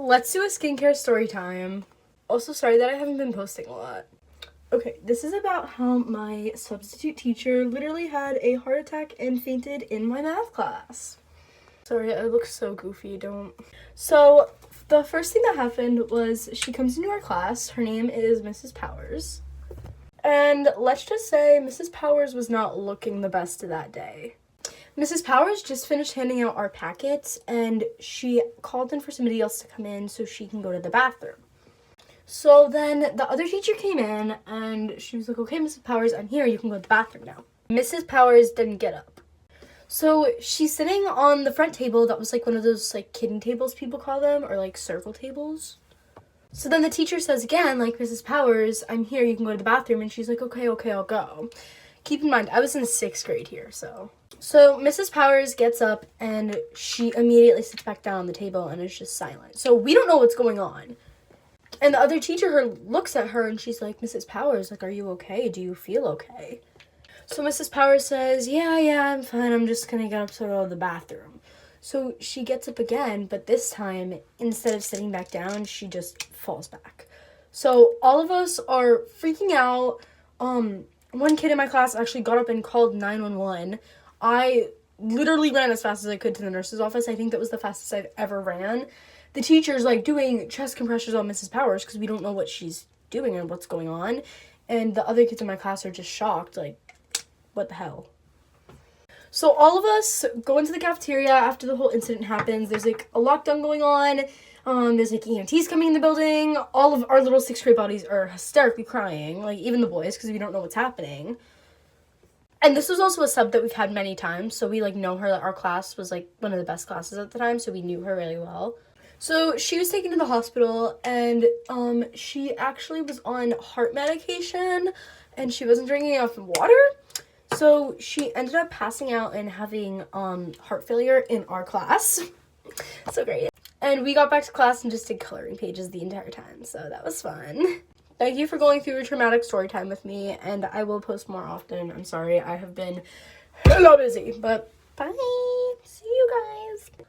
let's do a skincare story time. Also, sorry that I haven't been posting a lot. Okay, this is about how my substitute teacher literally had a heart attack and fainted in my math class. Sorry, I look so goofy, don't. So, the first thing that happened was she comes into our class. Her name is Mrs. Powers. And let's just say Mrs. Powers was not looking the best that day. Mrs. Powers just finished handing out our packets, and she called in for somebody else to come in so she can go to the bathroom. So then the other teacher came in, and she was like, okay, Mrs. Powers, I'm here. You can go to the bathroom now. Mrs. Powers didn't get up. So she's sitting on the front table that was like one of those like kiddie tables people call them, or like circle tables. So then the teacher says again, like, Mrs. Powers, I'm here. You can go to the bathroom. And she's like, okay, I'll go. Keep in mind, I was in 6th grade here, so. So Mrs. Powers gets up, and she immediately sits back down on the table and is just silent. So we don't know what's going on. And the other teacher looks at her, and she's like, Mrs. Powers, like, are you okay? Do you feel okay? So Mrs. Powers says, yeah, I'm fine. I'm just going to get up to go to the bathroom. So she gets up again, but this time, instead of sitting back down, she just falls back. So all of us are freaking out. One kid in my class actually got up and called 911. I literally ran as fast as I could to the nurse's office. I think that was the fastest I've ever ran. The teacher's like doing chest compressions on Mrs. Powers because we don't know what she's doing and what's going on. And the other kids in my class are just shocked, like, what the hell? So all of us go into the cafeteria after the whole incident happens. There's like a lockdown going on. There's like EMTs coming in the building. All of our little 6th grade buddies are hysterically crying, like even the boys, because we don't know what's happening. And this was also a sub that we've had many times, so we like know her. Our class was like one of the best classes at the time, so we knew her really well. So she was taken to the hospital, and she actually was on heart medication, and she wasn't drinking enough water. So she ended up passing out and having heart failure in our class. So great. And we got back to class and just did coloring pages the entire time. So that was fun. Thank you for going through a traumatic story time with me. And I will post more often. I'm sorry, I have been hella busy. But bye. See you guys.